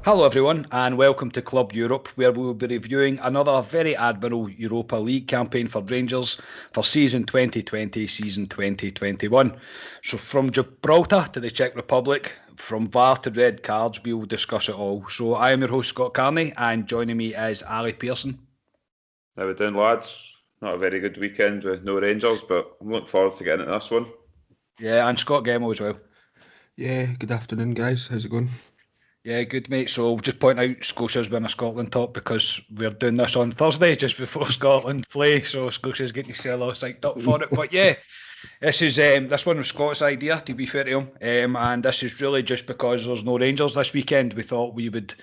Hello everyone and welcome to Club Europe, where we will be reviewing another very admirable Europa League campaign for Rangers for season 2020, season 2021. So from Gibraltar to the Czech Republic, from VAR to red cards, we will discuss it all. So I am your host Scott Carney, and joining me is Ali Pearson. How we doing, lads? Not a very good weekend with no Rangers, but I'm looking forward to getting into this one. Yeah, and Scott Gemmell as well. Yeah, good afternoon guys, how's it going? Yeah, good mate. So we'll just point out Scotia's been a Scotland top because we're doing this on Thursday just before Scotland play, so Scotia's getting himself all psyched up for it. But yeah, this one was Scott's idea, to be fair to him, and this is really just because there's no Rangers this weekend. We thought we would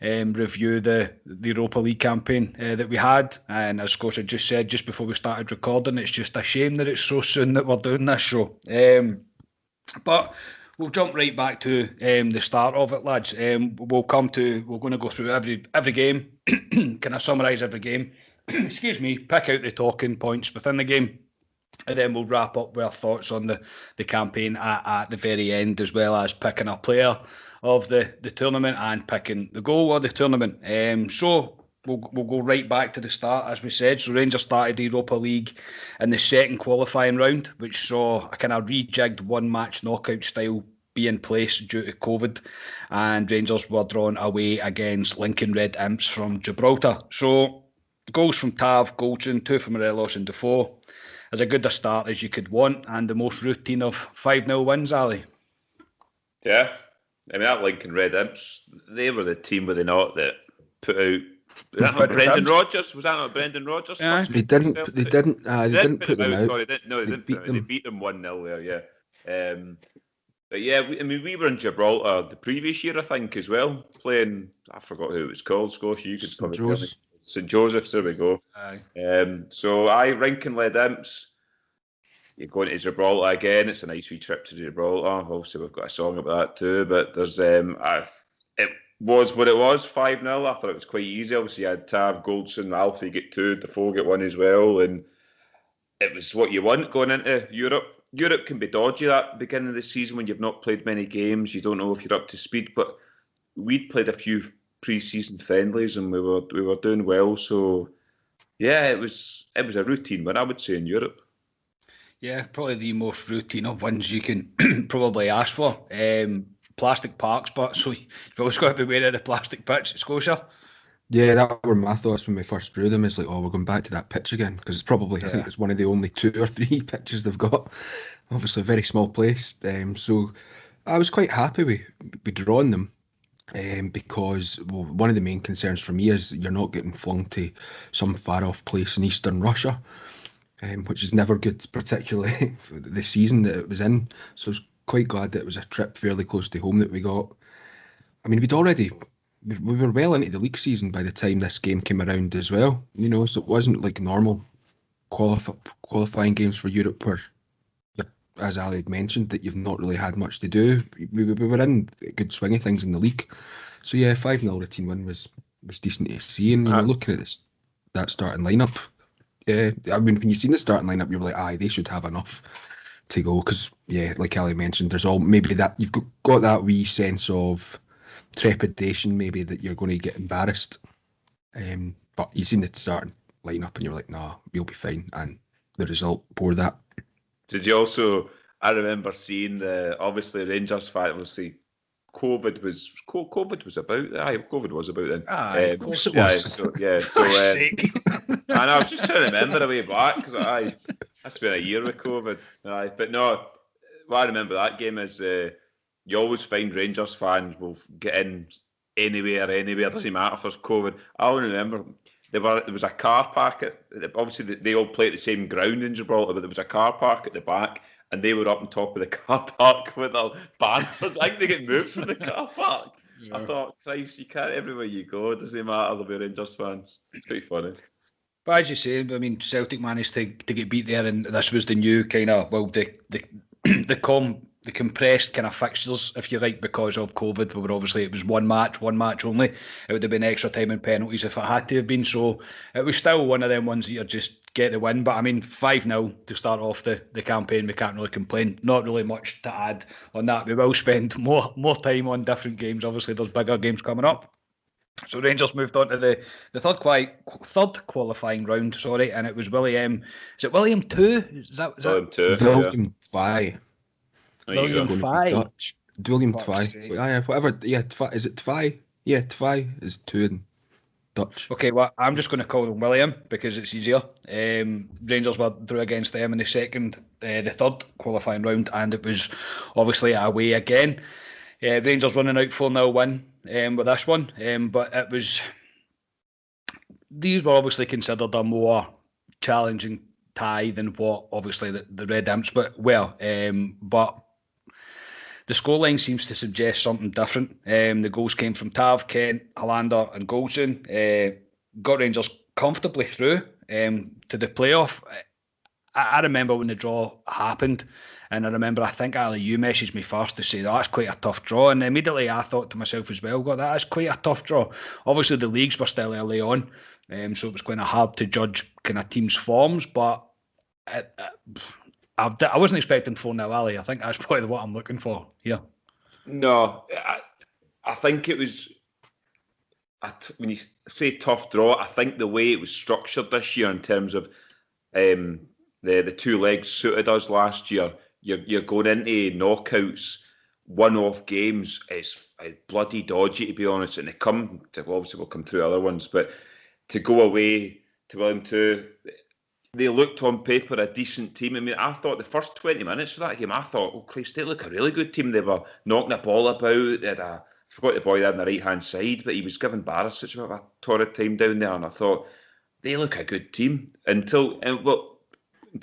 review the Europa League campaign that we had, and as Scotia just said just before we started recording, it's just a shame that it's so soon that we're doing this show. But we'll jump right back to the start of it, lads. We're going to go through every game, kind of summarise every game, excuse me, pick out the talking points within the game, and then we'll wrap up with our thoughts on the campaign at the very end, as well as picking a player of the tournament and picking the goal of the tournament. So we'll go right back to the start, as we said. So Rangers started the Europa League in the second qualifying round, which saw a kind of rejigged one-match knockout style be in place due to COVID, and Rangers were drawn away against Lincoln Red Imps from Gibraltar. So goals from Tav, Goldson, 2 from Morelos and Defoe. As good a start as you could want, and the most routine of 5-0 wins, Ali. Yeah, I mean, that Lincoln Red Imps, they were the team, were they not, that put out... Was that not Brendan Rodgers? Was that not Brendan Rodgers? Yeah. They didn't put them out. Sorry, they beat them 1-0 there, yeah. But yeah, we were in Gibraltar the previous year, I think, as well, playing, I forgot who it was called, Scotia, you could probably tell me. St Joseph's, there we go. So Lincoln Red Imps, you're going to Gibraltar again, it's a nice wee trip to Gibraltar, obviously we've got a song about that too, but there's, it was what it was, 5-0, I thought it was quite easy. Obviously you had Tav, Goldson, Alfie get 2, Defoe get 1 as well, and it was what you want going into Europe. Europe can be dodgy at the beginning of the season when you've not played many games, you don't know if you're up to speed, but we'd played a few pre-season friendlies and we were doing well, so yeah, it was a routine win, I would say, in Europe. Yeah, probably the most routine of wins you can probably ask for. Plastic parks, but so you've always got to be wearing a plastic pitch at Scotia. Yeah, that were my thoughts when we first drew them. It's like, we're going back to that pitch again, because it's probably, I think it's one of the only 2 or 3 pitches they've got. Obviously a very small place. So I was quite happy with drawing them. Because one of the main concerns for me is you're not getting flung to some far off place in Eastern Russia, which is never good, particularly for the season that it was in. So I was quite glad that it was a trip fairly close to home that we got. I mean, we were well into the league season by the time this game came around as well, so it wasn't like normal qualifying games for Europe where, as Ali had mentioned, that you've not really had much to do. We were in a good swing of things in the league. So yeah, 5-0 routine win was decent to see. And looking at that starting lineup, yeah, I mean, when you seen the starting lineup, you were like, they should have enough to go. Because yeah, like Ali mentioned, there's all maybe that you've got that wee sense of trepidation, maybe that you're going to get embarrassed. But you seen the starting lineup and you're like, nah, we'll be fine. And the result bore that. Did you also? I remember seeing obviously Rangers fan. Obviously, COVID was about. COVID was about then. Of course it was. And I was just trying to remember a way back because that's been a year with COVID. But no, what I remember that game is you always find Rangers fans will get in anywhere. Doesn't matter if there's COVID. I only remember. There was a car park obviously they all play at the same ground in Gibraltar, but there was a car park at the back and they were up on top of the car park with their banners. I think they get moved from the car park. Yeah. I thought, Christ, you can't, everywhere you go, it doesn't matter, there'll be Rangers fans. It's pretty funny. But as you say, I mean, Celtic managed to get beat there, and this was the new kind of, the compressed kind of fixtures, if you like, because of COVID. Where obviously it was one match only. It would have been extra time and penalties if it had to have been. So it was still one of them ones that you're just get the win. But I mean, 5-0 to start off the campaign, we can't really complain. Not really much to add on that. We will spend more time on different games. Obviously, there's bigger games coming up. So Rangers moved on to the third qualifying round, and it was William. Is it William 2? Is that William 2? William 5. William 5. Dutch. William Fuck's 5. sake. Yeah, whatever. Yeah, is it 5? Yeah, 5 is 2 in Dutch. Okay, well, I'm just going to call him William because it's easier. Rangers were drew against them in the third qualifying round, and it was obviously away again. Rangers running out 4-0 win with this one, but these were obviously considered a more challenging tie than what obviously the Red Imps were. But the scoreline seems to suggest something different. The goals came from Tav, Kent, Hollander and Goldson. Got Rangers comfortably through to the playoff. I remember when the draw happened, and I think Ali, you messaged me first to say that's quite a tough draw, and immediately I thought to myself as well, God, that is quite a tough draw. Obviously the leagues were still early on, so it was kind of hard to judge kind of teams' forms, but I wasn't expecting 4-0 Ali. I think that's probably what I'm looking for here. No, I think it was, when you say tough draw, I think the way it was structured this year in terms of the two legs suited us last year. You're going into knockouts, one-off games. It's bloody dodgy, to be honest. And obviously we'll come through other ones, but to go away to William 2, they looked on paper a decent team. I mean, I thought the first 20 minutes of that game, I thought, oh Christ, they look a really good team. They were knocking the ball about. They had I forgot the boy there on the right-hand side, but he was giving Barras such a torrid time down there, and I thought, they look a good team until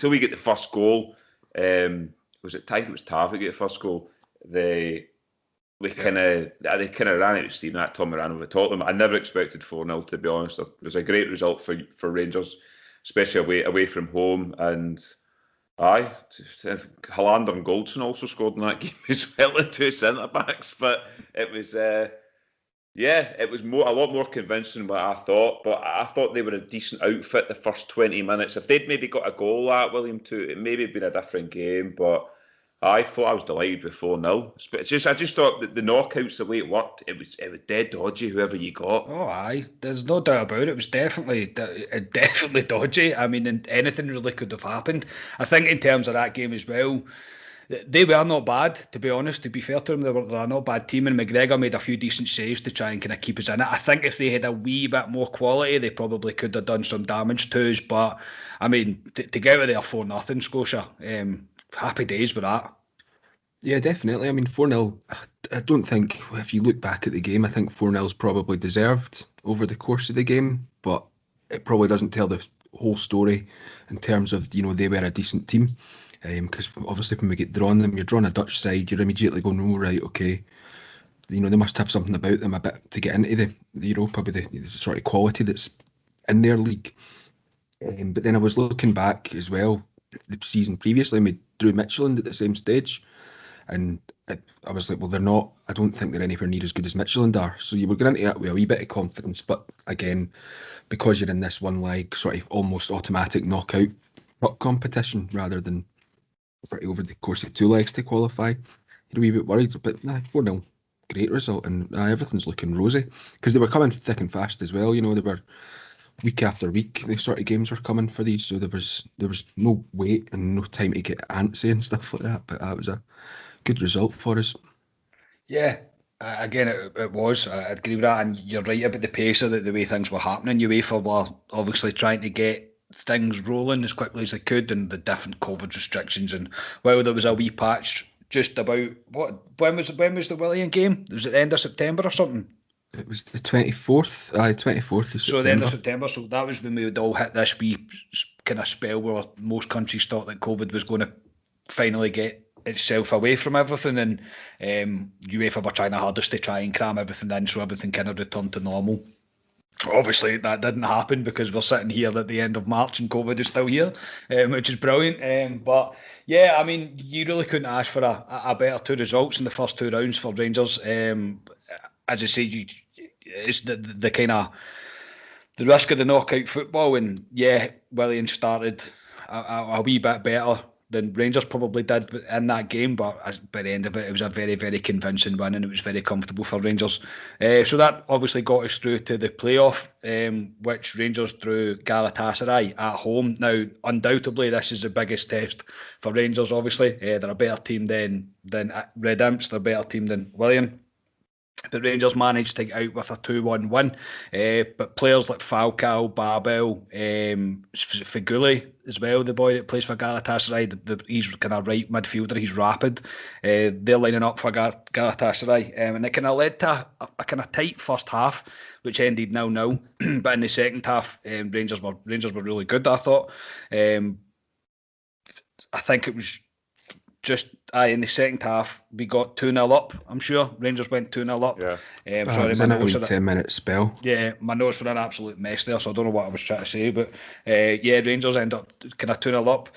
we get the first goal. I think it was Tav who got the first goal. They kind of ran out of steam. That Tommy ran over Tottenham. I never expected 4-0, to be honest. It was a great result for Rangers, especially away from home. And Hollander and Goldson also scored in that game as well, the two centre backs. But it was it was a lot more convincing than what I thought. But I thought they were a decent outfit the first 20 minutes. If they'd maybe got a goal at William 2, it maybe been a different game. But I thought I was delighted with 4-0. I just thought that the knockouts, the way it worked, it was dead dodgy, whoever you got. Oh, aye. There's no doubt about it. It was definitely dodgy. I mean, anything really could have happened. I think in terms of that game as well, they were not bad, to be honest. To be fair to them, they're a not bad team, and McGregor made a few decent saves to try and kind of keep us in it. I think if they had a wee bit more quality, they probably could have done some damage to us. But, I mean, to get out of there 4-0, Scotia, happy days with that. Yeah, definitely. I mean, 4-0, I don't think, if you look back at the game, I think 4-0 is probably deserved over the course of the game, but it probably doesn't tell the whole story in terms of, they were a decent team. Because obviously when we get drawn them, you're drawing a Dutch side, you're immediately going, oh, right, okay. They must have something about them a bit to get into the Europa, with the sort of quality that's in their league. But then I was looking back as well, the season previously, we drew Midtjylland at the same stage. And I was like, well, they're not, I don't think they're anywhere near as good as Midtjylland are. So you were going into that with a wee bit of confidence. But again, because you're in this one leg, sort of almost automatic knockout competition rather than over the course of two legs to qualify, you're a wee bit worried. But 4-0, great result. And everything's looking rosy. Because they were coming thick and fast as well. They were week after week, these sort of games were coming for these. So there was no wait and no time to get antsy and stuff like that. But that was a good result for us. Yeah, again, it was. I'd agree with that, and you're right about the pace of the way things were happening. UEFA were obviously trying to get things rolling as quickly as they could, and the different COVID restrictions. And while there was a wee patch just about when was the William game? Was it the end of September or something? It was the 24th. 24th of September. So the end of September. So that was when we would all hit this wee kind of spell where most countries thought that COVID was going to finally get itself away from everything, and UEFA were trying their hardest to try and cram everything in so everything kind of returned to normal. Obviously that didn't happen because we're sitting here at the end of March and COVID is still here, which is brilliant. But yeah, I mean, you really couldn't ask for a better two results in the first two rounds for Rangers. As I say, it's the kind of the risk of the knockout football, and yeah, Willian started a wee bit better than Rangers probably did in that game, but by the end of it, it was a very, very convincing win, and it was very comfortable for Rangers. So that obviously got us through to the playoff, which Rangers drew Galatasaray at home. Now, undoubtedly, this is the biggest test for Rangers. Obviously, they're a better team than Red Imps. They're a better team than Willian. The Rangers managed to get out with a 2-1 win, but players like Falcao, Babel, Figuli as well, the boy that plays for Galatasaray, he's kind of right midfielder, he's rapid. They're lining up for Galatasaray, and it kind of led to a kind of tight first half, which ended 0-0. But in the second half, Rangers were really good, I thought. I think it was just in the second half, we got 2-0 up, I'm sure. Rangers went 2-0 up. Yeah. Sorry, my notes 10-minute spell. Yeah, my notes were an absolute mess there, so I don't know what I was trying to say. But yeah, Rangers end up kind of 2-0 up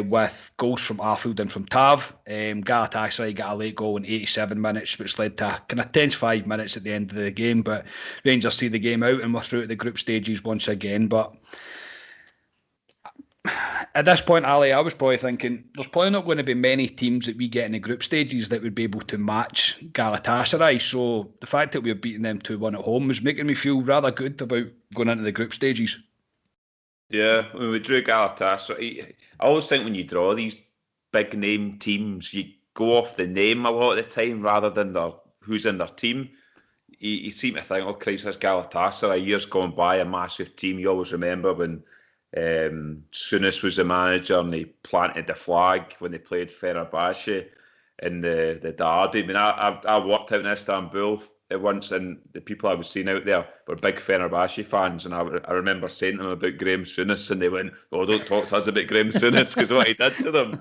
with goals from Arfield and from Tav. Galatasaray got a late goal in 87 minutes, which led to kind of tense 5 minutes at the end of the game. But Rangers see the game out and we're through to the group stages once again. But at this point, Ali, I was probably thinking there's probably not going to be many teams that we get in the group stages that would be able to match Galatasaray. So the fact that we were beating them 2-1 at home was making me feel rather good about going into the group stages. Yeah, when we drew Galatasaray, I always think when you draw these big name teams, you go off the name a lot of the time rather than who's in their team. You seem to think, oh Christ, that's Galatasaray. Years gone by, a massive team. You always remember when Sunis was the manager and they planted the flag when they played Fenerbahce in the derby. I mean, I worked out in Istanbul once, and the people I was seeing out there were big Fenerbahce fans, and I remember saying to them about Graham Souness, and they went, "Oh, don't talk to us about Graham Souness because what he did to them,"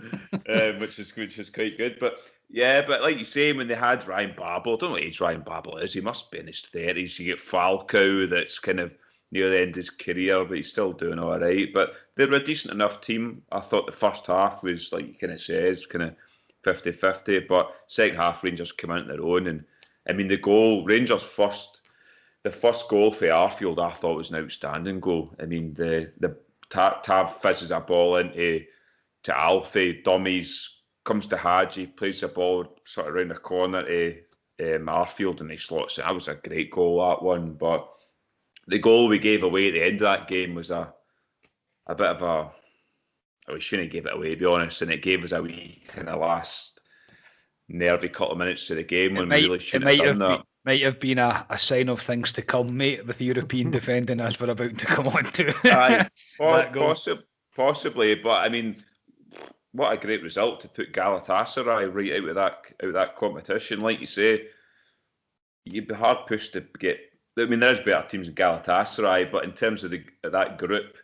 which is quite good. But yeah, but like you say, when they had Ryan Babel, I don't know what age Ryan Babel is. He must be in his 30s. You get Falcao, that's kind of near the end of his career, but he's still doing all right. But they were a decent enough team. I thought the first half was, like you kind of says, kind of 50-50, but second half Rangers came out on their own. And I mean, the goal, Rangers the first goal for Arfield, I thought was an outstanding goal. I mean, the Tav fizzes a ball into Alfie, dummies, comes to Hadji, plays the ball sort of around the corner to Arfield, and he slots it. That was a great goal, that one. But the goal we gave away at the end of that game was a bit of a... We shouldn't have gave it away, to be honest, and it gave us a wee kind of last nervy couple of minutes to the game when we really shouldn't have done that. Might have been a sign of things to come, mate, with the European defending as we're about to come on to. Possibly, but I mean, what a great result to put Galatasaray right out of that competition. Like you say, you'd be hard pushed to get... I mean, there's better teams than Galatasaray, but in terms of that group,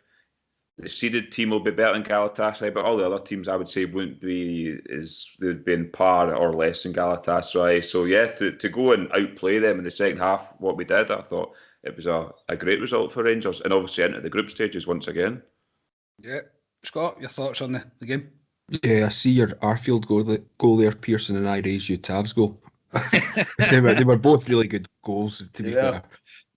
the seeded team will be better than Galatasaray, but all the other teams I would say wouldn't be they'd be in par or less than Galatasaray. So yeah, to go and outplay them in the second half, what we did, I thought it was a great result for Rangers, and obviously into the group stages once again. Yeah, Scott, your thoughts on the game? Yeah, I see your Arfield goal there, Pearson, and I raise you Tav's goal. they were both really good goals, to be fair.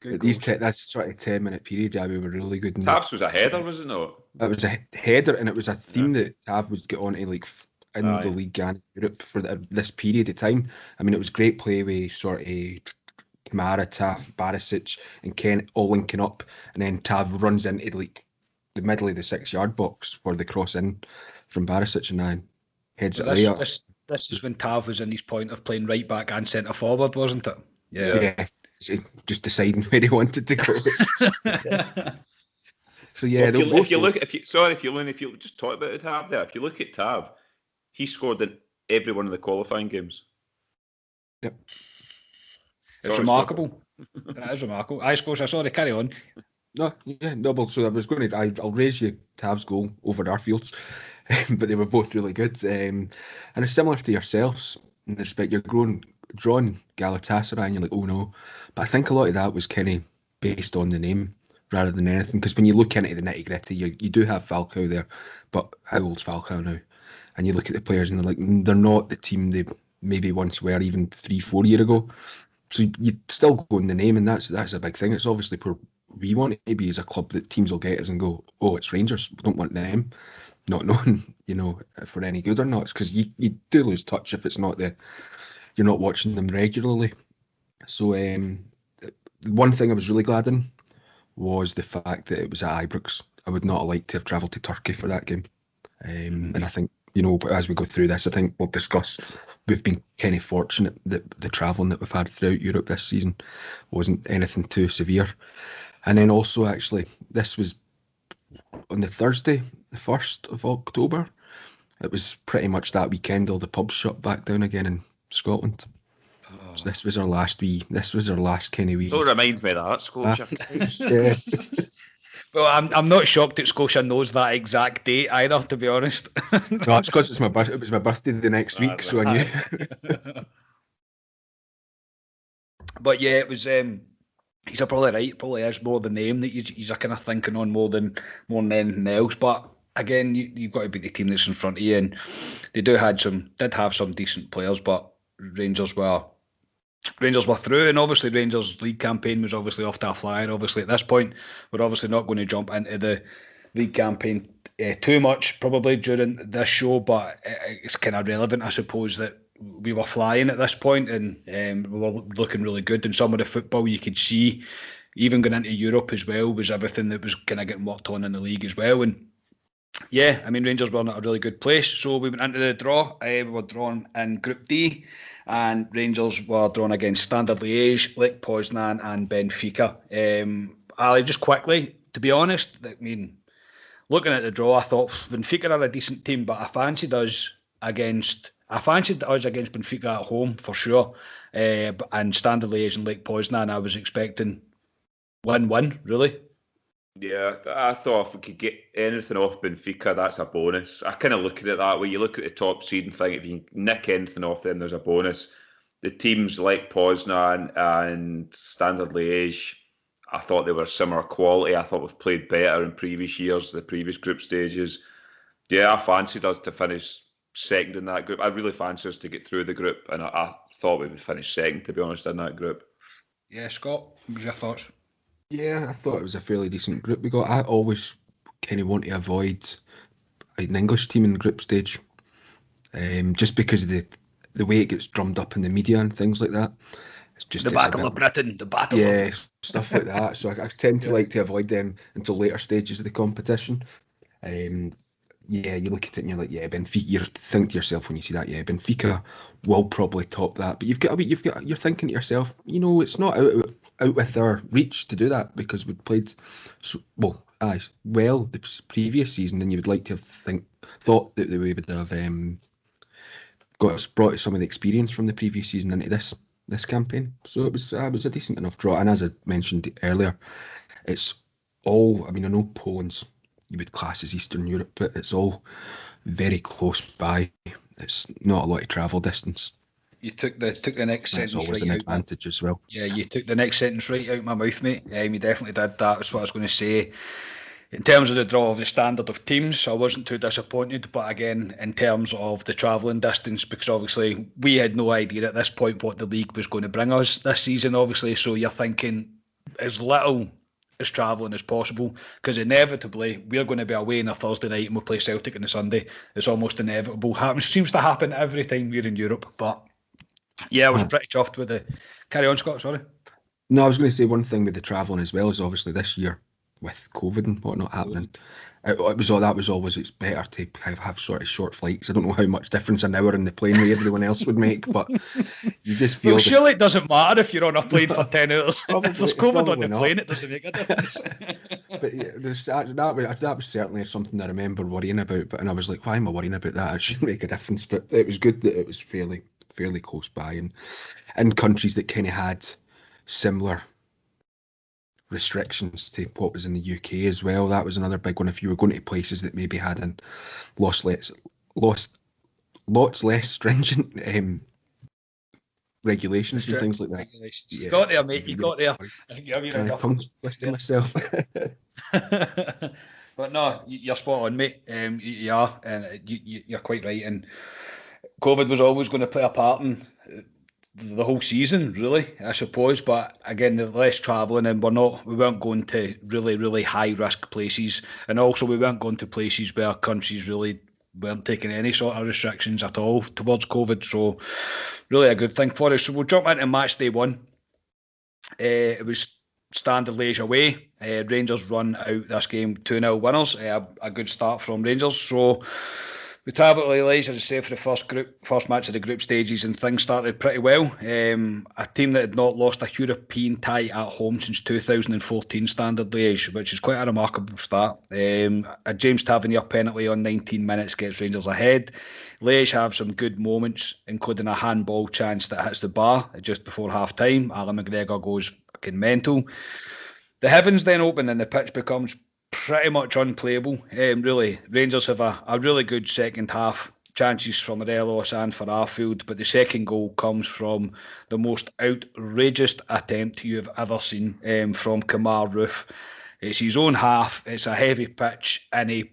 That sort of 10-minute period, yeah, we were really good. Tav's was a header, was it not? It was a header, and it was a theme that Tav would get on to, like, in the league and Europe for this period of time. I mean, it was great play with sort of Kamara, Tav, Barisic, and Kent all linking up, and then Tav runs into like the middle of the 6-yard box for the cross in from Barisic, and then heads it away up. This is when Tav was in his point of playing right back and centre forward, wasn't it? Yeah. Just deciding where he wanted to go. So yeah, if you just talk about Tav there, if you look at Tav, he scored in every one of the qualifying games. Yep, it's remarkable. That is remarkable. I suppose I saw the carry on. No, but so I was going to. I'll raise you Tav's goal over Arfield's, but they were both really good. And it's similar to yourselves in respect you're drawing Galatasaray and you're like, oh no. But I think a lot of that was kind of based on the name rather than anything, because when you look into the nitty gritty, you do have Falcao there, but how old's Falcao now? And you look at the players and they're like, they're not the team they maybe once were even 3-4 years ago. So you still go in the name, and that's a big thing. It's obviously we want to be as a club that teams will get us and go, oh, it's Rangers, we don't want them, not knowing, if we're any good or not. It's because you do lose touch if it's not you're not watching them regularly. So one thing I was really glad in was the fact that it was at Ibrox. I would not have liked to have travelled to Turkey for that game. And I think, as we go through this, I think we'll discuss, we've been kind of fortunate that the travelling that we've had throughout Europe this season wasn't anything too severe. And then also, actually, this was on the Thursday, the 1st of October. It was pretty much that weekend all the pubs shut back down again in Scotland. Oh. So this was our last kind of week. So it reminds me of that, Scotia. Yeah. Well, I'm not shocked that Scotia knows that exact date either, to be honest. No, it's because it was my birthday the next week, so I knew. But yeah, it was. He's probably right. It probably is more the name that he's kind of thinking on more than anything else. But again, you've got to beat the team that's in front of you, and they did have some decent players, but Rangers were through, and obviously Rangers' league campaign was obviously off to a flyer. Obviously at this point, we're obviously not going to jump into the league campaign too much probably during this show, but it's kind of relevant, I suppose, that we were flying at this point, and we were looking really good. And some of the football you could see, even going into Europe as well, was everything that was kind of getting worked on in the league as well. And yeah, I mean, Rangers were in a really good place. So we went into the draw. We were drawn in Group D, and Rangers were drawn against Standard Liège, Lech Poznan, and Benfica. Ali, just quickly, to be honest, I mean, looking at the draw, I thought Benfica are a decent team, but I fancied us against Benfica at home for sure. And Standard Liège and Lech Poznan, I was expecting 1-1, really. Yeah, I thought if we could get anything off Benfica, that's a bonus. I kind of look at it that way. You look at the top seed and think if you can nick anything off them, there's a bonus. The teams like Poznan and Standard Liège, I thought they were similar quality. I thought we've played better in previous years, the previous group stages. Yeah, I fancied us to finish second in that group. I really fancied us to get through the group, and I thought we would finish second, to be honest, in that group. Yeah, Scott, what was your thoughts? Yeah, I thought it was a fairly decent group we got. I always kind of want to avoid an English team in the group stage, just because of the way it gets drummed up in the media and things like that. It's just the Battle of Britain, the Battle. Yeah, stuff like that. So I tend to like to avoid them until later stages of the competition. Yeah, you look at it and you're like, yeah, Benfica. You think to yourself when you see that, yeah, Benfica will probably top that. But you're thinking to yourself, it's not out with our reach to do that, because we'd played well the previous season, and you would like to have thought that we would have brought some of the experience from the previous season into this campaign. So it was a decent enough draw. And as I mentioned earlier, it's all, I know Poland's you would class as Eastern Europe, but it's all very close by. It's not a lot of travel distance. You took the next sentence. That's always an advantage as well. Yeah, you took the next sentence right out of my mouth, mate. You definitely did that. That's what I was going to say. In terms of the draw of the standard of teams, I wasn't too disappointed. But again, in terms of the travelling distance, because obviously we had no idea at this point what the league was going to bring us this season, obviously. So you're thinking as little as travelling as possible, because inevitably we're going to be away on a Thursday night and we'll play Celtic on a Sunday. It's almost inevitable. Seems to happen every time we're in Europe. But yeah, I was pretty chuffed with the... Carry on, Scott, sorry. No, I was going to say one thing with the travelling as well is obviously this year with COVID and whatnot happening, it's better to have sort of short flights. I don't know how much difference an hour in the plane with everyone else would make, but you just feel... Well, surely it doesn't matter if you're on a plane for 10 hours. If there's COVID on the plane, it doesn't make a difference. But yeah, that was certainly something I remember worrying about, and I was like, why am I worrying about that? It shouldn't make a difference. But it was good that it was fairly close by, and in countries that kind of had similar restrictions to what was in the UK as well. That was another big one. If you were going to places that maybe had lots less stringent regulations and things like that. You got there, mate. You got there. I think you're tongue twisting myself. But no, you're spot on, mate. You are, and you're quite right. And COVID was always going to play a part in the whole season, really, I suppose. But again, the less travelling, and we weren't going to really, really high risk places, and also we weren't going to places where countries really weren't taking any sort of restrictions at all towards COVID. So, really a good thing for us. So we'll jump into match day one. It was Standard Liège away. Rangers run out this game 2-0 winners. A good start from Rangers. So we travel to Liège, as I say, for the first match of the group stages, and things started pretty well. A team that had not lost a European tie at home since 2014 Standard Liège, which is quite a remarkable start. A James Tavernier penalty on 19 minutes gets Rangers ahead. Liège have some good moments, including a handball chance that hits the bar just before half time. Alan McGregor goes fucking mental. The heavens then open and the pitch becomes pretty much unplayable. Really, Rangers have a really good second half. Chances from Morelos and for Arfield, but the second goal comes from the most outrageous attempt you've ever seen from Kamar Roof. It's his own half. It's a heavy pitch, and he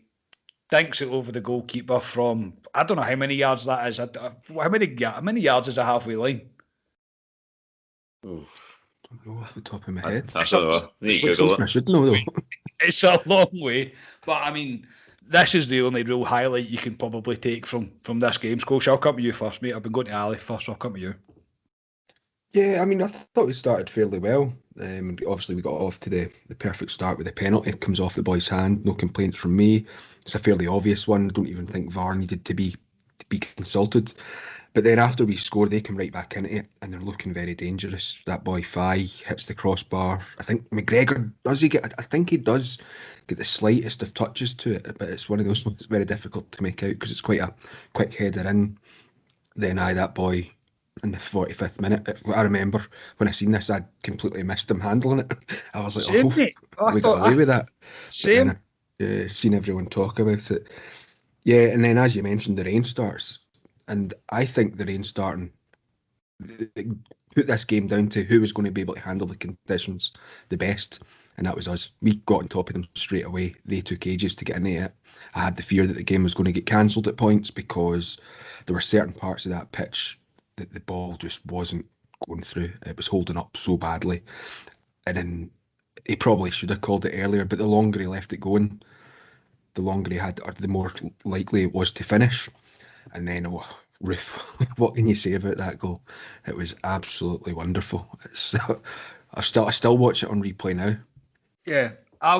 dinks it over the goalkeeper from, I don't know how many yards that is. How many yards is a halfway line? Oof. I don't know off the top of my head. I don't know. I should know though. It's a long way, but I mean, this is the only real highlight you can probably take from this game. Scotia, I'll come to you first, mate. I've been going to Ali first, so I'll come to you. Yeah, I mean, I thought we started fairly well. Obviously, we got off to the perfect start with the penalty. It comes off the boy's hand. No complaints from me. It's a fairly obvious one. I don't even think VAR needed to be consulted. But then after we score, they come right back into it, and they're looking very dangerous. That boy Fai hits the crossbar. I think McGregor, does he get? I think he does get the slightest of touches to it, but it's one of those ones that's very difficult to make out because it's quite a quick header in. Then that boy in the 45th minute. I remember when I seen this, I completely missed him handling it. I was like, we got away with that. Same. Seen everyone talk about it. Yeah, and then as you mentioned, the rain starts. And I think the rain starting put this game down to who was going to be able to handle the conditions the best. And that was us. We got on top of them straight away. They took ages to get into it. I had the fear that the game was going to get cancelled at points because there were certain parts of that pitch that the ball just wasn't going through. It was holding up so badly. And then he probably should have called it earlier, but the longer he left it going, the longer he had, or the more likely it was to finish. And then, Roof, what can you say about that goal? It was absolutely wonderful. I still watch it on replay now. Yeah, I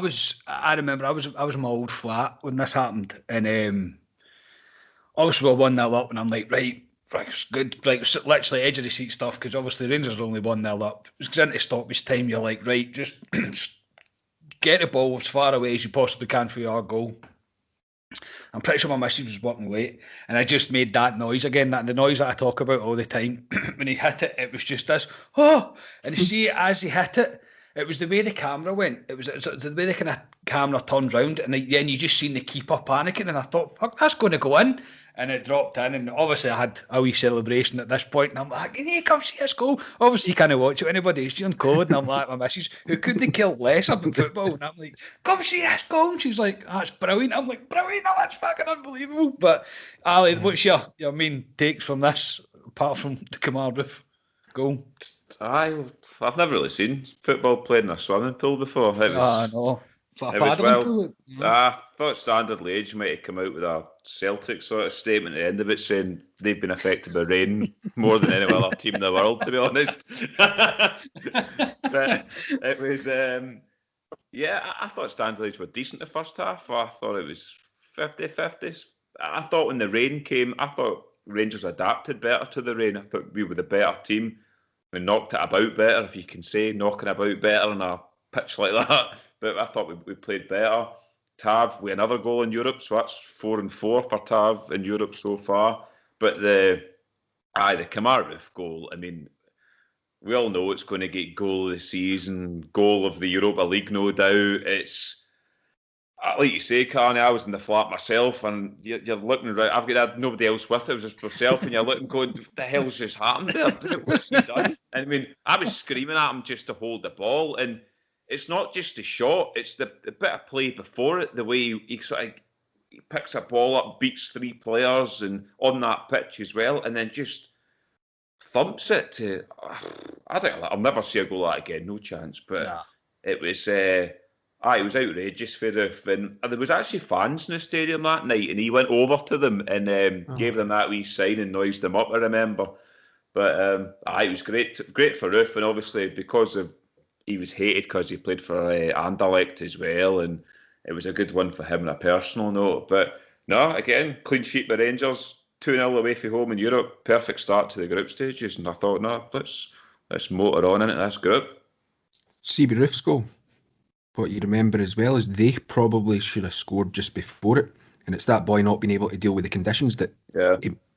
remember I was in my old flat when this happened, and obviously we're 1-0 up, and I'm like, right, it's good, like literally edge of the seat stuff, because obviously Rangers are only 1-0 up. It's into stoppage time. You're like, right, just get the ball as far away as you possibly can for your goal. I'm pretty sure my missus was working late, and I just made that noise again, the noise that I talk about all the time. When he hit it, it was just this, and see, as he hit it, it was the way the camera went. It was the way the kind of camera turned round, and then you just seen the keeper panicking, and I thought, fuck, that's going to go in. And it dropped in, and obviously I had a wee celebration at this point, and I'm like, can you come see us go? Obviously you can't watch it, anybody's doing code, and I'm like, my missus, who couldn't care less about football, and I'm like, come see us go, and she's like, that's brilliant. I'm like, brilliant, that's fucking unbelievable. But Ali, what's your main takes from this, apart from the Kamar Roof goal? I've never really seen football played in a swimming pool before. It was, no. It was well. I thought Standard Liège might have come out with a Celtic sort of statement at the end of it saying they've been affected by rain more than any other team in the world, to be honest. But it was, I thought Standard Liège were decent the first half. I thought it was 50-50. I thought when the rain came, I thought Rangers adapted better to the rain. I thought we were the better team. We knocked it about better, if you can say, knocking about better on a pitch like that. But I thought we played better. Tav with another goal in Europe, so that's 4-4 for Tav in Europe so far. But the Kamar Roof goal, I mean, we all know it's going to get goal of the season, goal of the Europa League, no doubt. It's, like you say, Carney, I was in the flat myself, and you're looking right. I've got nobody else with it. It was just myself, and you're looking, going, "What the hell's just happened there? What's he done?" And I mean, I was screaming at him just to hold the ball, and it's not just the shot; it's the bit of play before it. The way he sort of picks a ball up, beats three players, and on that pitch as well, and then just thumps it to. I think I'll never see a goal like that again. No chance. But it was. It was outrageous for Roof, and there was actually fans in the stadium that night, and he went over to them and gave them that wee sign and noised them up. I remember, but it was great for Roof, and obviously because of he was hated because he played for Anderlecht as well, and it was a good one for him on a personal note. But no, again, clean sheet by Rangers, 2-0 away from home in Europe, perfect start to the group stages, and I thought, no, let's motor on into this group. CB Roof's goal. What you remember as well is they probably should have scored just before it, and it's that boy not being able to deal with the conditions that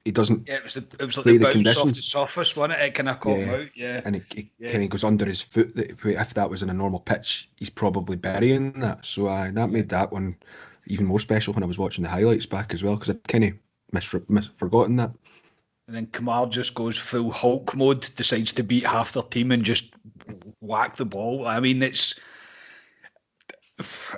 he doesn't. Yeah, it was like play the bounce conditions off the surface, wasn't it? It kind of caught him out. Yeah, and it kind of goes under his foot. That if that was in a normal pitch, he's probably burying that. So that made that one even more special when I was watching the highlights back as well, because I'd kind of forgotten that. And then Kamar just goes full Hulk mode, decides to beat half their team and just whack the ball. I mean, it's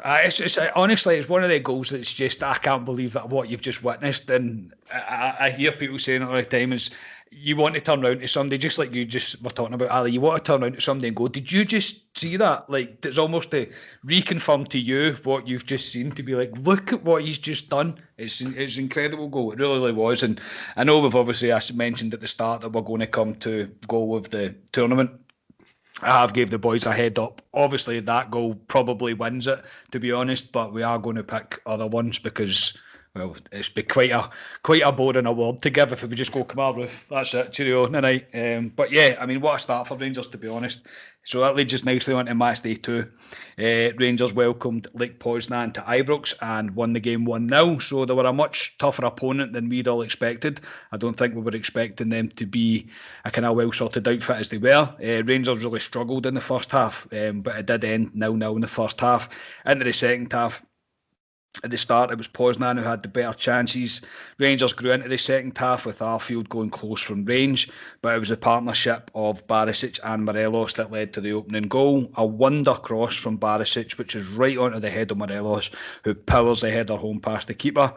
honestly, it's one of the goals that's just, I can't believe that what you've just witnessed. And I hear people saying it all the time is you want to turn around to somebody, just like you just were talking about, Ali, you want to turn around to somebody and go, did you just see that? Like, it's almost to reconfirm to you what you've just seen, to be like, look at what he's just done. It's an incredible goal. It really was. And I know we've obviously, I mentioned at the start that we're going to come to goal of the tournament. I have gave the boys a head up. Obviously, that goal probably wins it, to be honest, but we are going to pick other ones because, well, it's be quite a boring award to give if we just go Kamar Roof. That's it, cheerio, night. But yeah, I mean, what a start for Rangers, to be honest. So that leads us nicely on to match day 2. Rangers welcomed Lech Poisnon to Ibrox and won the game 1-0. So they were a much tougher opponent than we'd all expected. I don't think we were expecting them to be a kind of well-sorted outfit as they were. Rangers really struggled in the first half, but it did end 0-0 in the first half. Into the second half, at the start, it was Poisnon who had the better chances. Rangers grew into the second half with Arfield going close from range, but it was the partnership of Barisic and Morelos that led to the opening goal. A wonder cross from Barisic, which is right onto the head of Morelos, who powers the header home past the keeper.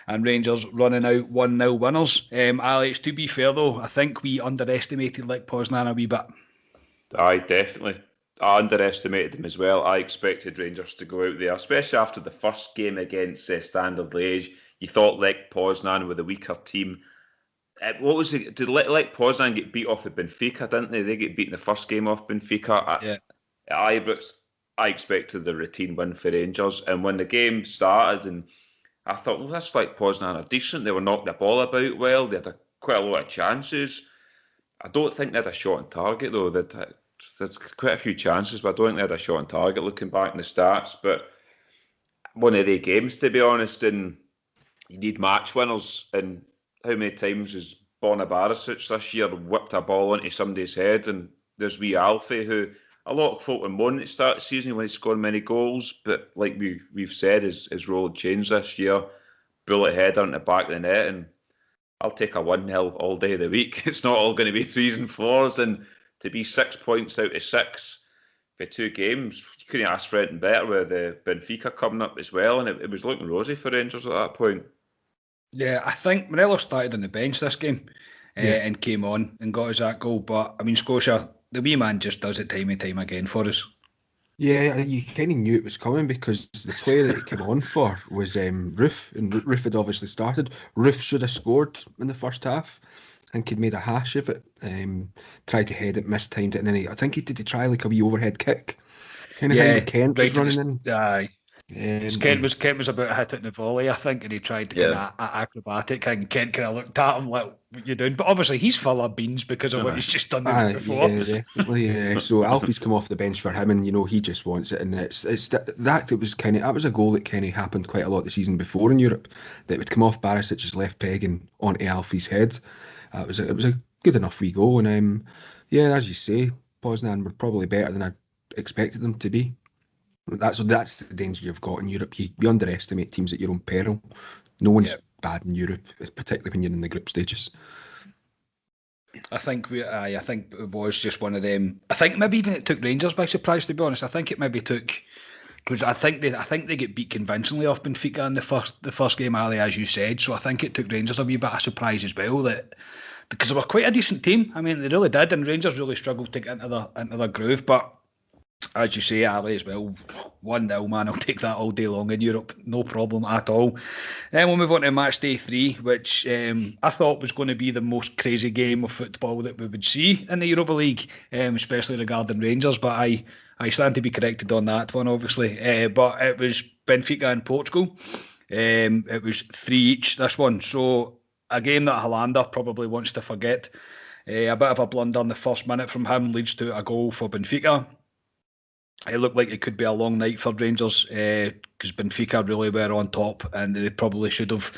And Rangers running out 1-0 winners. Alex, to be fair though, I think we underestimated Lech Poisnon a wee bit. Aye, definitely. I underestimated them as well. I expected Rangers to go out there, especially after the first game against Standard Liège. You thought Lech Poisnon were the weaker team. What was it? Did Lech Poisnon get beat off at Benfica, didn't they? They get beaten the first game off Benfica. At Ibrox, I expected the routine win for Rangers. And when the game started, and I thought, well, that's Lech Poisnon are decent. They were knocking the ball about well. They had quite a lot of chances. I don't think they had a shot on target, though. There's quite a few chances, but I don't think they had a shot on target looking back in the stats. But one of the games, to be honest, and you need match winners. And how many times has Borna Barisic this year whipped a ball into somebody's head? And there's wee Alfie, who a lot of folk were moaning at the start of the season when he scored many goals, but like we've said, his role had changed this year. Bullet header in the back of the net, and I'll take a 1-0 all day of the week. It's not all going to be 3s and 4s, and to be 6 points out of 6 for 2 games, you couldn't ask for anything better with the Benfica coming up as well, and it was looking rosy for Rangers at that point. Yeah, I think Morelos started on the bench this game and came on and got us that goal. But, I mean, Scotia, the wee man just does it time and time again for us. Yeah, you kind of knew it was coming because the player that he came on for was Roof, and Roof had obviously started. Roof should have scored in the first half. I think he'd made a hash of it. Tried to head it, mistimed it, and then I think he did try like a wee overhead kick. Kind of thing. Kent was running in. Aye. Kent was about to hit it in the volley, I think, and he tried to kind of acrobatic, and Kent kind of looked at him like, "What you doing?" But obviously, he's full of beans because of what he's just done before. Yeah, definitely. So Alfie's come off the bench for him, and he just wants it. And it's that was a goal that kind of happened quite a lot the season before in Europe. That would come off Barisic's left peg and onto Alfie's head. It was a good enough wee goal, and as you say, Poisnon were probably better than I expected them to be. That's the danger you've got in Europe. You underestimate teams at your own peril. No one's bad in Europe, particularly when you're in the group stages. I think it was just one of them. I think maybe even it took Rangers by surprise, to be honest. I think it maybe took, because I think they get beat convincingly off Benfica in the first game, Ali, as you said. So I think it took Rangers a wee bit of surprise as well that because they were quite a decent team. I mean, they really did, and Rangers really struggled to get into the groove. But as you say, Ali, as well, 1-0, man, I'll take that all day long in Europe, no problem at all. Then we'll move on to match day 3, which I thought was going to be the most crazy game of football that we would see in the Europa League, especially regarding Rangers. But I stand to be corrected on that one, obviously. But it was Benfica and Portugal. It was 3 each, this one. So a game that Hollander probably wants to forget. A bit of a blunder in the first minute from him leads to a goal for Benfica. It looked like it could be a long night for Rangers because Benfica really were on top and they probably should have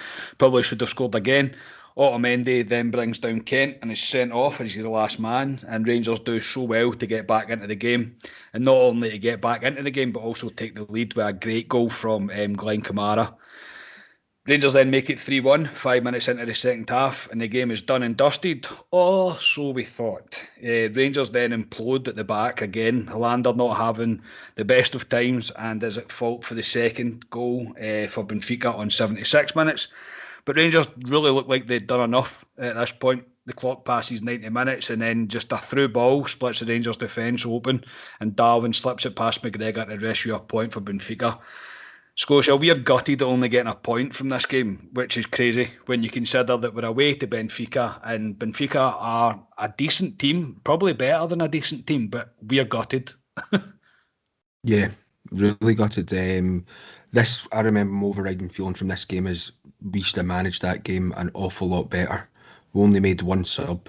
scored again. Otamendi then brings down Kent and is sent off as he's the last man, and Rangers do so well to get back into the game, and not only to get back into the game but also take the lead with a great goal from Glenn Kamara. Rangers then make it 3-1 5 minutes into the second half, and the game is done and dusted. Or so we thought. Rangers then implode at the back again. Hollander not having the best of times and is at fault for the second goal for Benfica on 76 minutes. But Rangers really look like they'd done enough at this point. The clock passes 90 minutes and then just a through ball splits the Rangers defence open, and Darwin slips it past McGregor to rescue a point for Benfica. Scotia, we are gutted only getting a point from this game, which is crazy when you consider that we're away to Benfica, and Benfica are a decent team, probably better than a decent team, but we are gutted. Yeah, really gutted. This, I remember my overriding feeling from this game is we should have managed that game an awful lot better. We only made one sub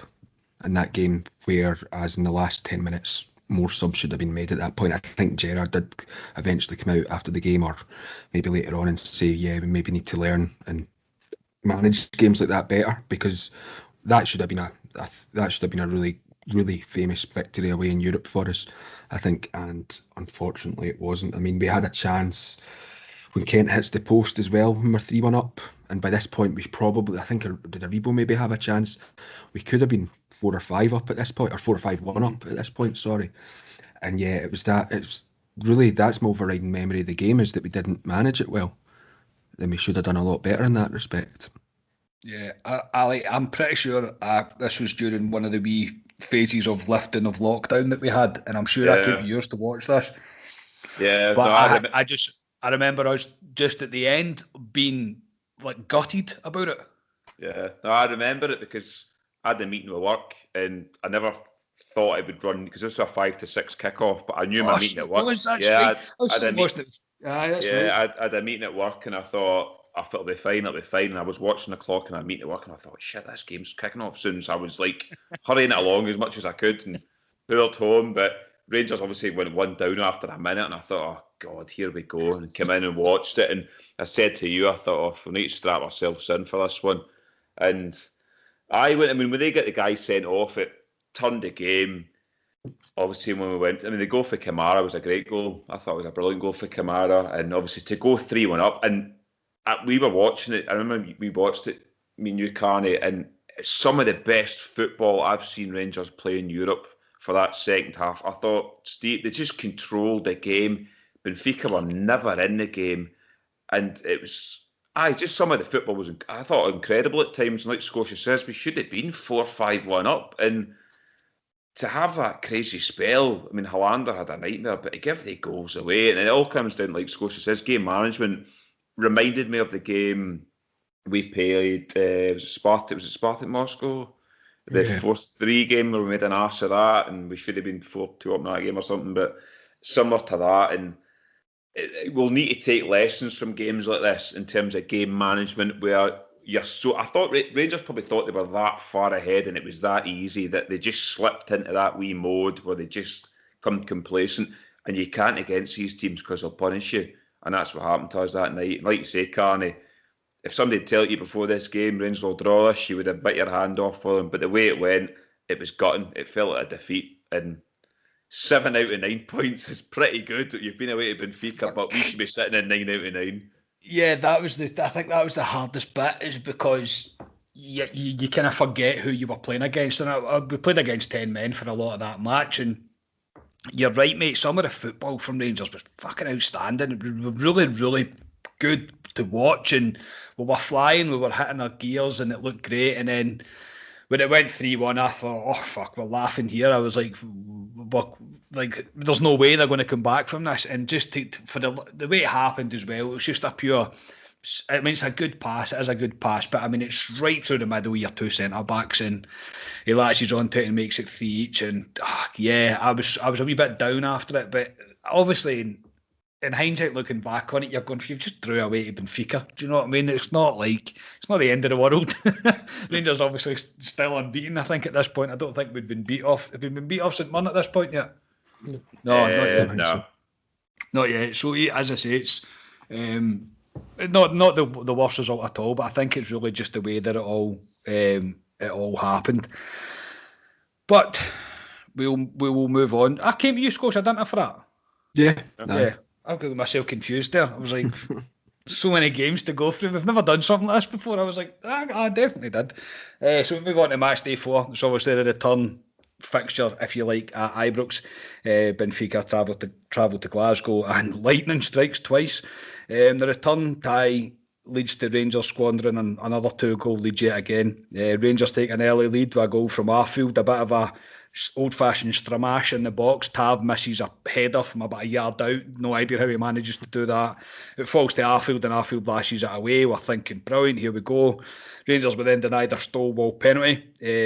in that game, whereas in the last 10 minutes, more subs should have been made at that point. I think Gerrard did eventually come out after the game, or maybe later on, and say, yeah, we maybe need to learn and manage games like that better, because that should have been a really, really famous victory away in Europe for us, I think, and unfortunately it wasn't. I mean, we had a chance when Kent hits the post as well when we're 3-1 up, and by this point we probably, I think, did Aribo maybe have a chance? We could have been 4 or 5 up at this point, or 4 or 5-1 up at this point, sorry. And yeah, it's really, that's my overriding memory of the game, is that we didn't manage it well. Then we should have done a lot better in that respect. Yeah, Ali, I'm pretty sure this was during one of the wee phases of lifting of lockdown that we had, and I'm sure I came to yours to watch this. Yeah, but no, I remember us just at the end being like gutted about it. Yeah, no, I remember it because I had a meeting with work and I never thought I would run, because this was a 5 to 6 kickoff, but I knew my meeting at work. I had a meeting at work and I thought, it'll be fine, and I was watching the clock and I meeting at work and I thought, shit, this game's kicking off soon. So I was like hurrying it along as much as I could and pulled home, but Rangers obviously went 1 down after a minute, and I thought, oh God, here we go, and came in and watched it. And I said to you, I thought, oh, we need to strap ourselves in for this one. And when they get the guy sent off, it turned the game. Obviously, when we went, the goal for Kamara was a great goal. I thought it was a brilliant goal for Kamara, and obviously to go 3-1 up, and we were watching it. I remember we watched it, me and you, Carney, and it's some of the best football I've seen Rangers play in Europe. For that second half, I thought, Steve, they just controlled the game. Benfica were never in the game, and it was, just some of the football was, I thought, incredible at times. And like Scotia says, we should have been 4-5-1 up, and to have that crazy spell. Hollander had a nightmare, but to give the goals away, and it all comes down, like Scotia says, game management. Reminded me of the game we played. Was it Spartak Moscow? The 4-3 game where we made an ass of that, and we should have been 4-2 up in that game or something, but similar to that. And we'll need to take lessons from games like this in terms of game management, where I thought Rangers probably thought they were that far ahead and it was that easy that they just slipped into that wee mode where they just come complacent, and you can't against these teams because they'll punish you. And that's what happened to us that night. Like you say, Carney, if somebody had told you before this game, Rangers will draw this, you would have bit your hand off for them. But the way it went, it was gutting. It felt like a defeat. And 7 out of 9 points is pretty good. You've been away to Benfica, but we should be sitting at 9 out of 9. Yeah, I think that was the hardest bit, is because you kind of forget who you were playing against. And we played against 10 men for a lot of that match. And you're right, mate, some of the football from Rangers was fucking outstanding. It was really, really good to watch, and we were flying, we were hitting our gears, and it looked great. And then when it went 3-1, I thought, oh fuck, we're laughing here. I was like, there's no way they're going to come back from this. And just for the way it happened as well, it was just a pure. I mean, it's a good pass. It is a good pass, but I mean, it's right through the middle. Your two centre backs, and he latches onto it and makes it 3 each. And yeah, I was a wee bit down after it, but obviously, in hindsight, looking back on it, you're going, you've just drew away to Benfica. Do you know what I mean? It's not the end of the world. Rangers obviously still unbeaten, I think, at this point. I don't think we'd been beat off. Have we been beat off St Mirren at this point yet? No, not yet. No. Not yet. So, as I say, it's not the worst result at all, but I think it's really just the way that it all happened. But we will move on. I came to you, Scotia, didn't I, for that? Yeah. Yeah. I've got myself confused there. I was like, so many games to go through. We've never done something like this before. I was like, I definitely did. So we move on to match day 4. It's obviously the return fixture, if you like, at Ibrox. Benfica travel to Glasgow, and lightning strikes twice. The return tie leads to Rangers squandering another 2-goal lead yet again. Rangers take an early lead with a goal from Arfield, a bit of a old-fashioned stramash in the box. Tav misses a header from about a yard out. No idea how he manages to do that. It falls to Arfield, and Arfield lashes it away. We're thinking, brilliant, here we go. Rangers were then denied a Stowell penalty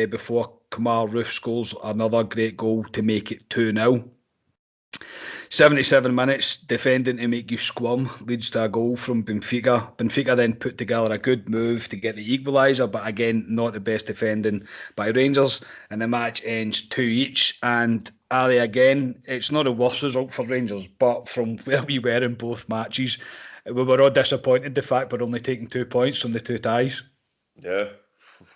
before Kamar Roof scores another great goal to make it 2-0. 77 minutes, defending to make you squirm, leads to a goal from Benfica. Benfica then put together a good move to get the equaliser, but again, not the best defending by Rangers, and the match ends 2 each. And Ali, again, it's not a worse result for Rangers, but from where we were in both matches, we were all disappointed the fact we're only taking 2 points from the 2 ties. Yeah,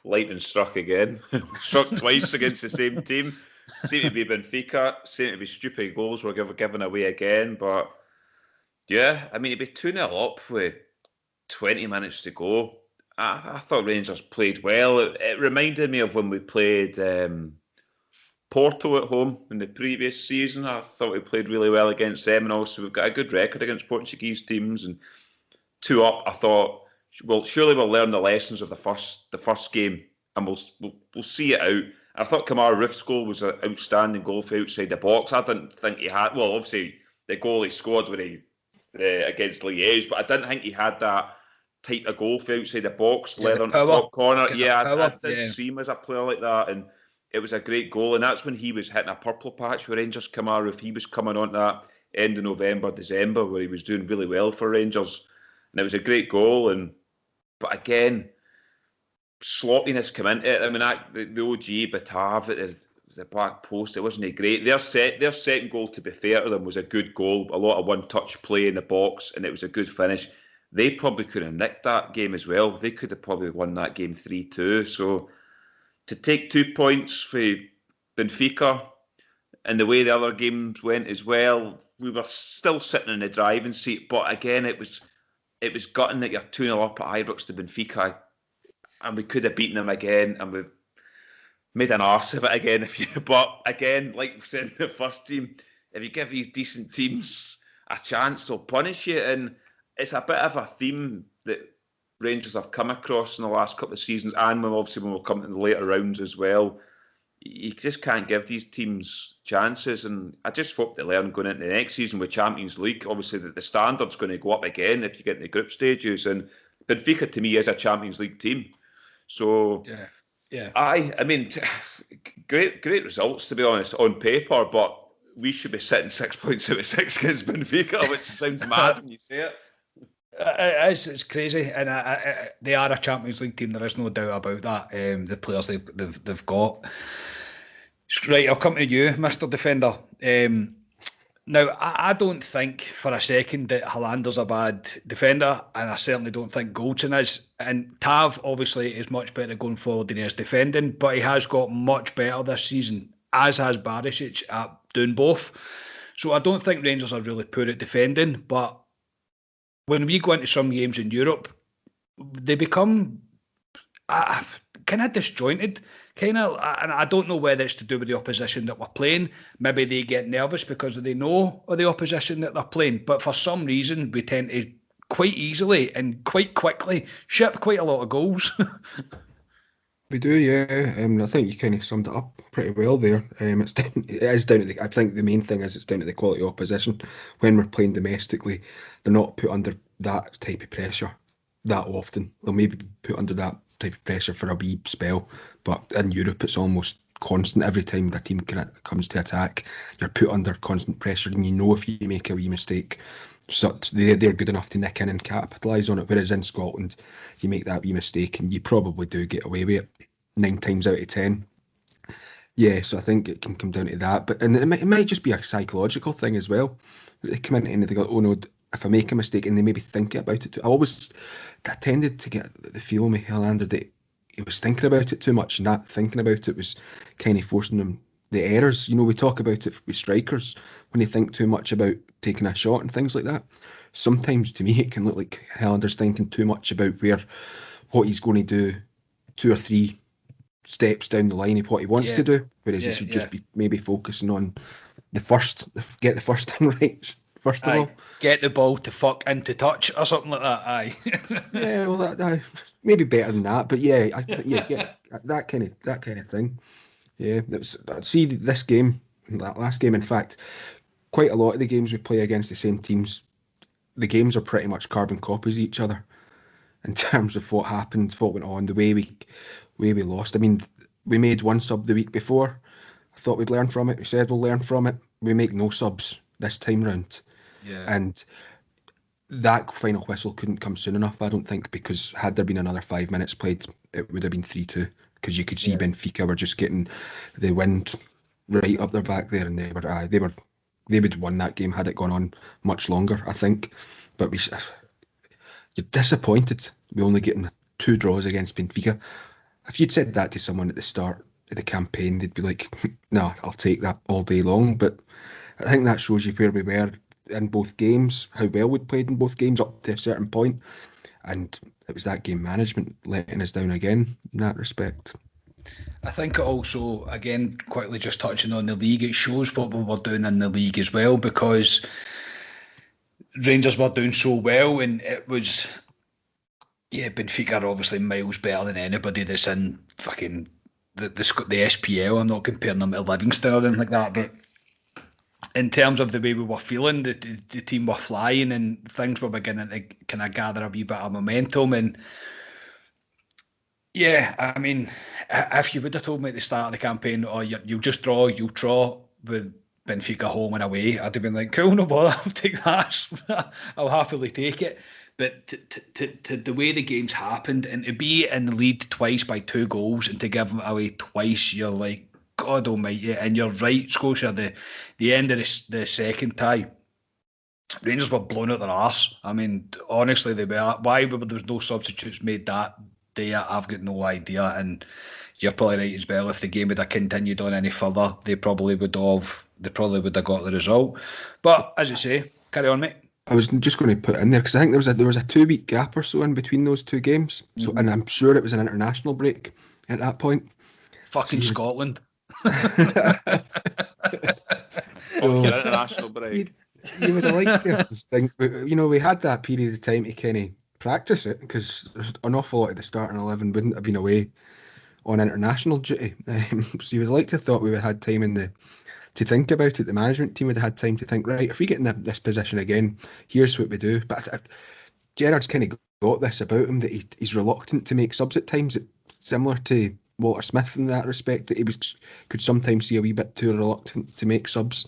lightning struck again. Struck twice against the same team. Seemed to be Benfica, seemed to be stupid goals were given away again. But yeah, I mean, it'd be 2-0 up with 20 minutes to go. I thought Rangers played well. It reminded me of when we played Porto at home in the previous season. I thought we played really well against them, and also we've got a good record against Portuguese teams. And 2 up, I thought, well, surely we'll learn the lessons of the first game, and we'll see it out. I thought Kamar Roof's goal was an outstanding goal for outside the box. I didn't think he had. Well, obviously the goal he scored when he against Liège, but I didn't think he had that type of goal for outside the box, leather in the top corner. Yeah, I didn't see him as a player like that, and it was a great goal. And that's when he was hitting a purple patch for Rangers. Kamar Roof, he was coming on that end of November, December, where he was doing really well for Rangers, and it was a great goal. But again, sloppiness come into it. I mean, the OG Batav, it was the back post. It wasn't great. Their second goal, to be fair to them, was a good goal. A lot of one-touch play in the box, and it was a good finish. They probably could have nicked that game as well. They could have probably won that game 3-2. So to take 2 points for Benfica, and the way the other games went as well, we were still sitting in the driving seat. But again, it was gutting that you're 2-0 up at Ibrox to Benfica, and we could have beaten them again, and we've made an arse of it again. But again, like we said in the first team, if you give these decent teams a chance, they'll punish you. And it's a bit of a theme that Rangers have come across in the last couple of seasons, and obviously when we'll come to the later rounds as well. You just can't give these teams chances, and I just hope they learn going into the next season with Champions League. Obviously, the standard's going to go up again if you get in the group stages, and Benfica to me is a Champions League team. So, yeah. I mean, great results, to be honest, on paper, but we should be sitting 6 points out of 6 against Benfica, which sounds mad when you say it. It's crazy, and they are a Champions League team. There is no doubt about that. The players they've got. Right, I'll come to you, Mr. Defender. Now, I don't think for a second that Holander's a bad defender, and I certainly don't think Goldson is. And Tav, obviously, is much better going forward than he is defending, but he has got much better this season, as has Barisic at doing both. So I don't think Rangers are really poor at defending, but when we go into some games in Europe, they become kind of disjointed. And I don't know whether it's to do with the opposition that we're playing. Maybe they get nervous because they know of the opposition that they're playing. But for some reason, we tend to quite easily and quite quickly ship quite a lot of goals. We do, yeah. I think you kind of summed it up pretty well there. It is down to I think the main thing is it's down to the quality of opposition. When we're playing domestically, they're not put under that type of pressure that often. They'll maybe be put under that type of pressure for a wee spell, but in Europe it's almost constant. Every time the team comes to attack, you're put under constant pressure, and you know if you make a wee mistake, so they're good enough to nick in and capitalise on it. Whereas in Scotland, you make that wee mistake and you probably do get away with it 9 times out of 10. Yeah, so I think it can come down to that. But and it might just be a psychological thing as well. They come in and they go, oh no, if I make a mistake, and they maybe think about it too. I tended to get the feeling with Helander that he was thinking about it too much, and that thinking about it was kind of forcing him the errors. You know, we talk about it with strikers when they think too much about taking a shot and things like that. Sometimes to me it can look like Helander's thinking too much about what he's going to do 2 or 3 steps down the line of what he wants to do, whereas he should just be maybe focusing on get the first thing right first of all. Get the ball to fuck into touch or something like that. Aye. Yeah, well, that maybe better than that, but yeah, get that kind of thing. Yeah, see this game, that last game. In fact, quite a lot of the games we play against the same teams, the games are pretty much carbon copies of each other in terms of what happened, what went on, the way we lost. I mean, we made one sub the week before. I thought we'd learn from it. We said we'll learn from it. We make no subs this time round. Yeah. And that final whistle couldn't come soon enough, I don't think, because had there been another 5 minutes played, it would have been 3-2. Because you could see Benfica were just getting the wind right up their back there, and they would have won that game had it gone on much longer, I think. But you're disappointed. We only getting 2 draws against Benfica. If you'd said that to someone at the start of the campaign, they'd be like, "No, I'll take that all day long." But I think that shows you where we were in both games, how well we'd played in both games up to a certain point, and it was that game management letting us down again in that respect. I think it also, again, quickly just touching on the league, it shows what we were doing in the league as well, because Rangers were doing so well, and it was, Benfica are obviously miles better than anybody that's in fucking the SPL. I'm not comparing them to Livingston or anything like that, but in terms of the way we were feeling, the team were flying and things were beginning to kind of gather a wee bit of momentum. And yeah, I mean, if you would have told me at the start of the campaign, you'll just draw, you'll draw with Benfica home and away, I'd have been like, cool, no bother, I'll take that. I'll happily take it. But to the way the games happened, and to be in the lead twice by 2 goals and to give them away twice, you're like, God almighty. And you're right, Scotia, the end of the second tie, Rangers were blown out their arse. I mean, honestly, they were. Why there was no substitutes made that day, I've got no idea. And you're probably right as well. If the game would have continued on any further, they probably would have got the result. But as you say, carry on, mate. I was just going to put in there because I think there was a 2-week gap or so in between those 2 games. So, and I'm sure it was an international break at that point. Fucking Scotland. International break. You would have liked this thing, but we had that period of time to kind of practice it, because an awful lot of the starting 11 wouldn't have been away on international duty. So you would have liked to have thought we would have had time to think about it. The management team would have had time to think, right, if we get in this position again, here's what we do. But Gerrard's kind of got this about him, that he's reluctant to make subs at times. It's similar to Walter Smith in that respect, that he could sometimes see a wee bit too reluctant to make subs.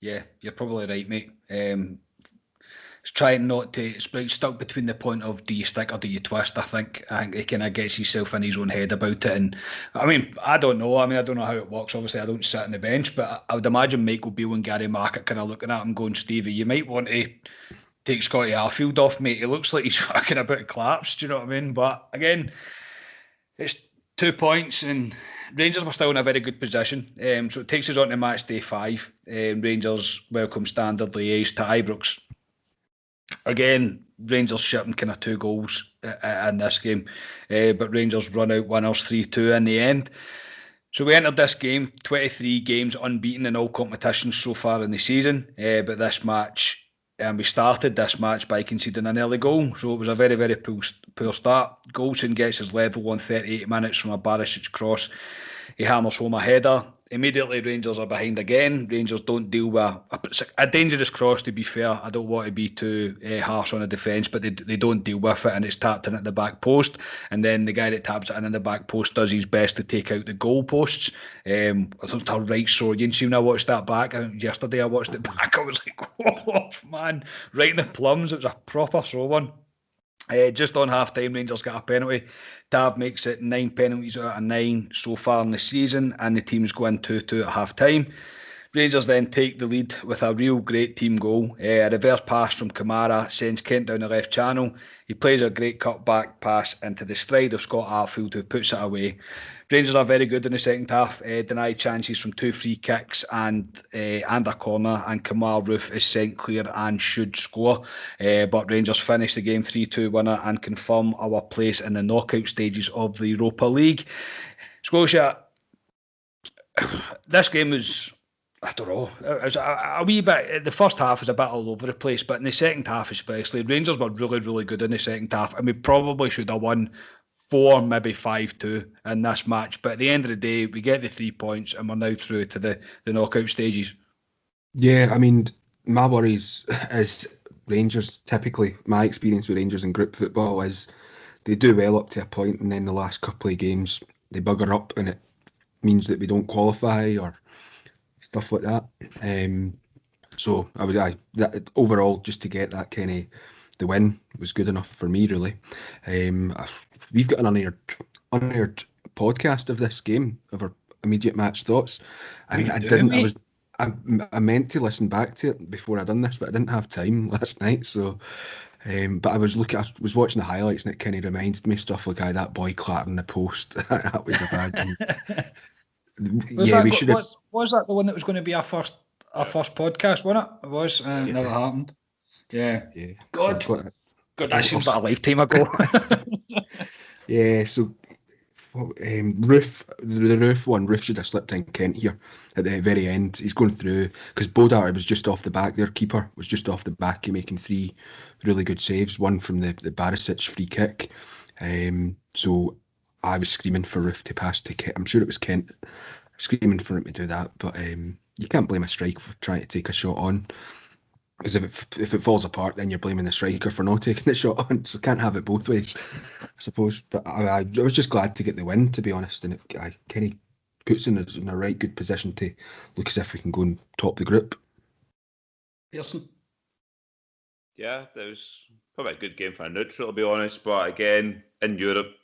Yeah, you're probably right, mate. It's trying not to. It's stuck between the point of do you stick or do you twist. I think he kind of gets himself in his own head about it. And I mean, I don't know. I don't know how it works. Obviously, I don't sit on the bench, but I would imagine Michael Beale and Gary Markett kind of looking at him, going, "Stevie, you might want to take Scotty Arfield off, mate. He looks like he's fucking about to collapse." Do you know what I mean? But again, it's 2 points, and Rangers were still in a very good position. So it takes us on to match day 5. Rangers welcome Standard Liège to Ibrox. Again, Rangers shipping kind of 2 goals in this game, but Rangers run out winners 3-2 in the end. So we entered this game 23 games unbeaten in all competitions so far in the season, but this match and we started this match by conceding an early goal. So it was a very, very poor start. Goldson gets his level on 38 minutes from a Barisic cross. He hammers home a header. Immediately, Rangers are behind again. Rangers don't deal with a dangerous cross, to be fair. I don't want to be too harsh on the defence, but they don't deal with it, and it's tapped in at the back post. And then the guy that taps it in the back post does his best to take out the goal posts. I thought a right so you can see when I watched that back. Yesterday I watched it back. I was like, whoa, man, right in the plums. It was a proper throw one. Just on half time, Rangers got a penalty. Tab makes it 9 penalties out of 9 so far in the season, and the team's going 2-2 at half time. Rangers then take the lead with a real great team goal. A reverse pass from Kamara sends Kent down the left channel. He plays a great cut-back pass into the stride of Scott Arfield, who puts it away. Rangers are very good in the second half, denied chances from 2 free kicks and a corner, and Kamal Roof is sent clear and should score. But Rangers finish the game 3-2 winner and confirm our place in the knockout stages of the Europa League. Scotia, this game was, I don't know, it was a wee bit, the first half was a bit all over the place, but in the second half especially, Rangers were really, really good in the second half, and we probably should have won 4, maybe 5-2 in this match. But at the end of the day, we get the 3 points and we're now through to the knockout stages. Yeah, I mean, my worries is Rangers, typically, my experience with Rangers in group football is they do well up to a point, and then the last couple of games, they bugger up, and it means that we don't qualify or stuff like that. So overall, just to get that kind of the win was good enough for me, really. We've got an unaired podcast of this game, of our immediate match thoughts. I meant to listen back to it before I done this, but I didn't have time last night. So, but I was watching the highlights, and it kind of reminded me stuff like that boy clapping the post. That was a bad one. Was that the one that was going to be our first podcast, wasn't it? It was. It never happened. Yeah. God, that seems like a lifetime ago. Yeah, so the Roof should have slipped in Kent here at the very end. He's going through, because Bodart was just off the back, their keeper was just off the back, making 3 really good saves, one from the Barisic free kick. So I was screaming for Roof to pass to Kent. I'm sure it was Kent, screaming for him to do that, but you can't blame a striker for trying to take a shot on. Because if it falls apart, then you're blaming the striker for not taking the shot on. So can't have it both ways, I suppose. But I was just glad to get the win, to be honest. And it kind of puts us in a right good position to look as if we can go and top the group. Pearson? Yeah, that was probably a good game for a neutral, to be honest. But again, in Europe,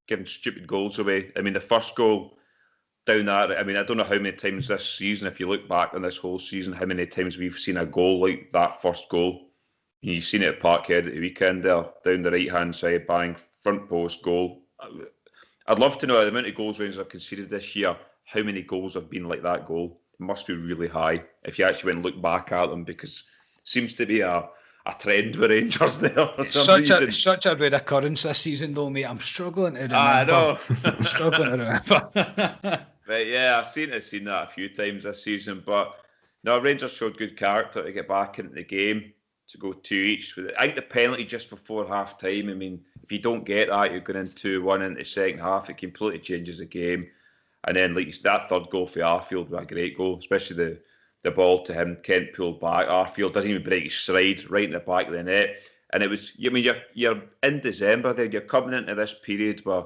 giving stupid goals away. I mean, the first goal down there, I mean, I don't know how many times this season, if you look back on this whole season, how many times we've seen a goal like that first goal. You've seen it at Parkhead at the weekend there, down the right-hand side, bang, front post goal. I'd love to know the amount of goals Rangers have conceded this year, how many goals have been like that goal. It must be really high if you actually went and look back at them, because it seems to be a trend with Rangers there for some reason. Such a rare occurrence this season, though, mate. I'm struggling to remember. I know. I'm struggling to remember. But yeah, I've seen that a few times this season. But no, Rangers showed good character to get back into the game, to go 2 each. I think the penalty just before half time, I mean, if you don't get that, you're going in 2-1 into the second half. It completely changes the game. And then, like you said, that third goal for Arfield was a great goal, especially the ball to him. Kent pulled back. Arfield doesn't even break his stride, right in the back of the net. And it was, I mean, you're in December there. You're coming into this period where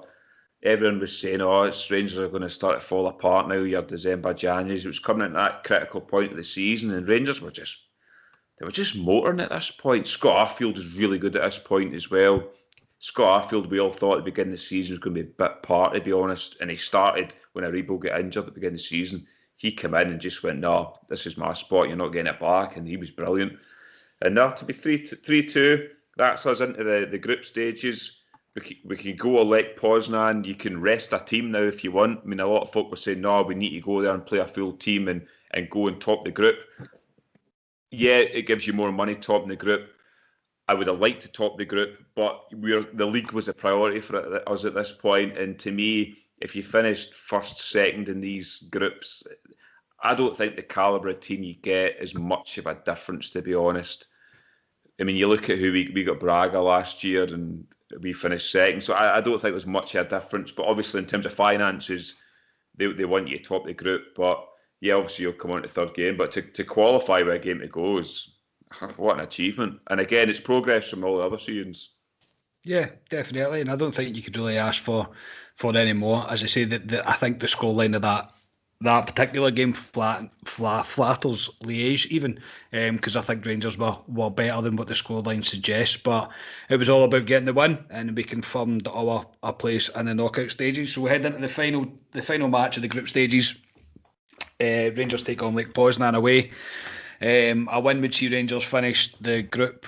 everyone was saying, Rangers are going to start to fall apart now. You're December, January. It was coming at that critical point of the season, and Rangers were just motoring at this point. Scott Arfield is really good at this point as well. Scott Arfield, we all thought at the beginning of the season was going to be a bit part, to be honest. And he started when Aribo got injured at the beginning of the season. He came in and just went, no, this is my spot. You're not getting it back. And he was brilliant. And now to be 3-2, that's us into the group stages. We can go elect Poisnon. You can rest a team now if you want. I mean, a lot of folk were saying, no, we need to go there and play a full team and go and top the group. Yeah, it gives you more money topping the group. I would have liked to top the group, but the league was a priority for us at this point. And to me, if you finished first, second in these groups, I don't think the calibre of team you get is much of a difference, to be honest. I mean, you look at who we got Braga last year, and we finished second. So I don't think there's much of a difference. But obviously, in terms of finances, they want you to top the group. But yeah, obviously you'll come on to third game. But to qualify with a game to go is what an achievement. And again, it's progress from all the other seasons. Yeah, definitely. And I don't think you could really ask for any more. As I say, I think the scoreline of that particular game flatters Liège even, because I think Rangers were better than what the scoreline suggests. But it was all about getting the win, and we confirmed our place in the knockout stages. So we head into the final match of the group stages. Rangers take on Lake Poisnon away. A win would see Rangers finish the group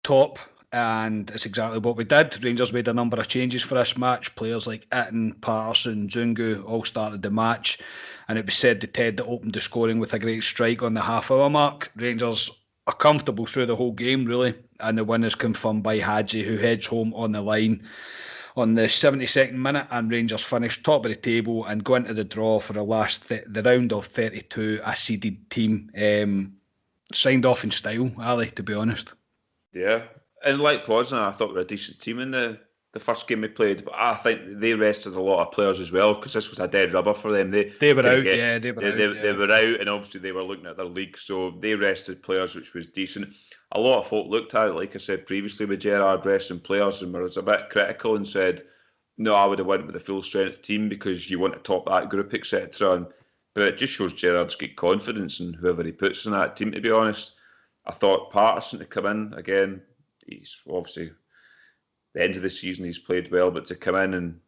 top, and it's exactly what we did. Rangers made a number of changes for this match. Players like Itten, Patterson, Zungu all started the match, and it was said to Ted that opened the scoring with a great strike on the half-hour mark. Rangers are comfortable through the whole game, really, and the win is confirmed by Hadji, who heads home on the line on the 72nd minute, and Rangers finished top of the table and go into the draw for the round of 32, a seeded team. Signed off in style, Ali, to be honest. Yeah. And like Poisson, I thought we were a decent team in the first game we played, but I think they rested a lot of players as well, because this was a dead rubber for them. They were out, they were out, and obviously they were looking at their league, so they rested players, which was decent. A lot of folk looked at it, like I said previously, with Gerrard resting players, and was a bit critical and said, no, I would have went with the full strength team because you want to top that group, etc. But it just shows Gerrard's got confidence in whoever he puts in that team, to be honest. I thought Patterson to come in again. He's obviously the end of the season he's played well, but to come in and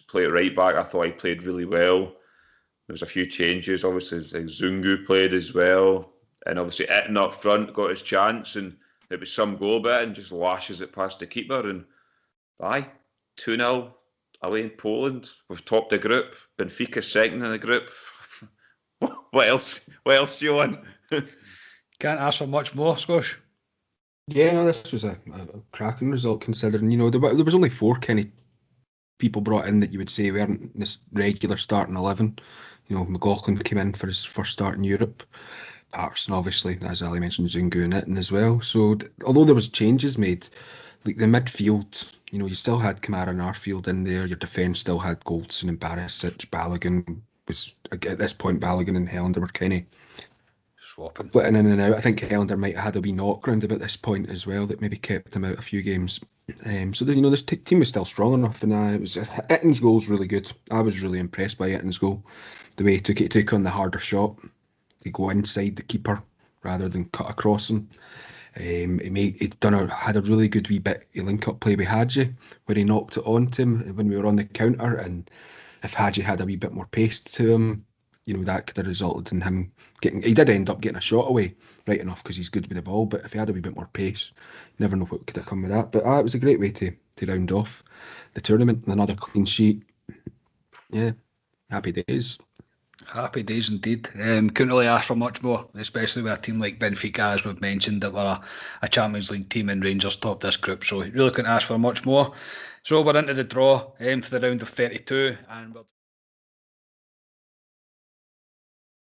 play it right back, I thought he played really well. There was a few changes. Obviously, Zungu played as well, and obviously Itten up front got his chance, and it was some goal bit and just lashes it past the keeper, and 2-0 away in Poland. We've topped the group. Benfica second in the group. What else do you want? Can't ask for much more, Squash. Yeah, no, this was a cracking result, considering, there was only 4 kind of people brought in that you would say weren't this regular starting 11. McLaughlin came in for his first start in Europe. Patterson, obviously, as Ali mentioned, Zungu and Itten as well. So although there was changes made, like the midfield, you still had Kamara and Arfield in there. Your defence still had Goldson and Barisic. Balogun was, at this point, Balogun and Helander were kind of swapping, flitting in and out. I think Helander might have had a wee knock round about this point as well that maybe kept him out a few games. So this team was still strong enough, and it was Itten's goal was really good. I was really impressed by Itten's goal, the way he took on the harder shot. He go inside the keeper rather than cut across him. Had a really good wee bit of link-up play with Hadji where he knocked it onto him when we were on the counter, and if Hadji had a wee bit more pace to him, that could have resulted in him getting. He did end up getting a shot away, right enough, because he's good with the ball. But if he had a wee bit more pace, never know what could have come with that. But it was a great way to round off the tournament. Another clean sheet. Yeah, happy days. Happy days indeed. Couldn't really ask for much more, especially with a team like Benfica, as we've mentioned, that were a Champions League team, and Rangers topped this group. So really couldn't ask for much more. So we're into the draw for the round of 32, and we're